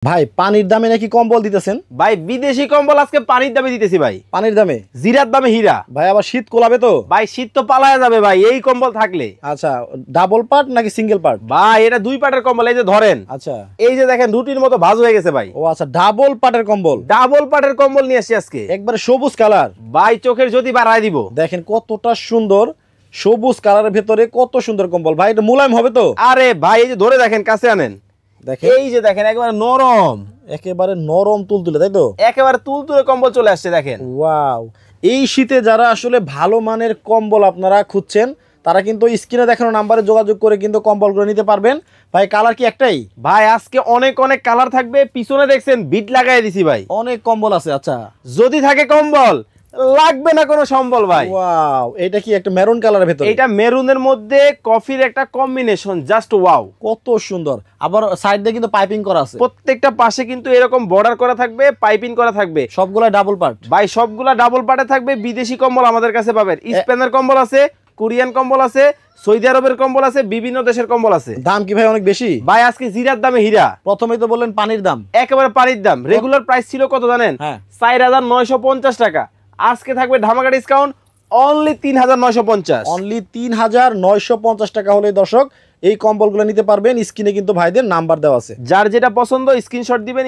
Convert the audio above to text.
ভাই পানির দামে নাকি কম্বল দিতেছেন? ভাই বিদেশি কম্বল আজকে পানির দামে দিতেছি ভাই। পানির দামে? জিরার দামে হীরা। ভাই আবার শীত কোলাবে তো? ভাই শীত তো পালায়া যাবে ভাই এই কম্বল থাকলে। আচ্ছা, ডাবল পার্ট নাকি সিঙ্গেল পার্ট? ভাই এটা দুই পাটের কম্বল, এই যে ধরেন। আচ্ছা, এই যে দেখেন রুটির মতো ভাঁজ হয়ে গেছে ভাই। ও আচ্ছা, ডাবল পার্টের কম্বল। ডাবল পাটের কম্বল নিয়ে আসছি আজকে, একবারে সবুজ কালার। ভাই চোখের জ্যোতি বাড়ায় দিব। দেখেন কতটা সুন্দর সবুজ কালারের ভেতরে কত সুন্দর কম্বল। ভাই এটা মুলায়ম হবে তো? আরে ভাই এই যে ধরে দেখেন, কাছে আনেন, দেখেন এই যে দেখেন একেবারে নরম, একেবারে নরম তুলতুলে, তাই তো? একেবারে তুলতুলে কম্বল চলে আসছে দেখেন। ওয়াও! এই শীতে যারা আসলে ভালো মানের কম্বল আপনারা খুঁজছেন তারা কিন্তু স্ক্রিনে দেখানো নাম্বারে যোগাযোগ করে কিন্তু কম্বলগুলো নিতে পারবেন। ভাই কালার কি একটাই? ভাই আজকে অনেক অনেক কালার থাকবে, পিছনে দেখছেন বিট লাগাই দিছি ভাই। অনেক কম্বল আছে। আচ্ছা, যদি থাকে কম্বল লাগবে না কোনো সম্বল ভাই। ওয়াও! এটা কি একটা মেরুন কালারের ভেতরে? এটা মেরুনের মধ্যে কফির একটা কম্বিনেশন, জাস্ট ওয়াও, কত সুন্দর। আবার সাইড দিয়ে কিন্তু পাইপিং করা আছে। প্রত্যেকটা পাশে কিন্তু এরকম বর্ডার করা থাকবে, পাইপিং করা থাকবে। সবগুলা ডাবল পার্ট ভাই সবগুলা ডাবল পার্টে থাকবে। বিদেশি কম্বল আমাদের কাছে পাবেন, স্পেনের কম্বল আছে, কোরিয়ান কম্বল আছে, সৌদি আরবের কম্বল আছে, বিভিন্ন দেশের কম্বল আছে। দাম কি ভাই অনেক বেশি? ভাই আজকে জিরার দামে হীরা। প্রথমেই তো বললেন পানির দাম। একেবারে পানির দাম। রেগুলার প্রাইস ছিল কত জানেন? হ্যাঁ, ৪,৯৫০ টাকা। আজকে থাকবে ধামাকা ডিসকাউন্ট অনলি ৩,৯৫০। অনলি ৩,৯৫০ টাকা হলে দর্শক এই কম্বলগুলো নিতে পারবেন। স্ক্রিনে কিন্তু ভাইদের নাম্বার দেওয়া আছে। যার যেটা পছন্দ স্ক্রিনশট দিবেন।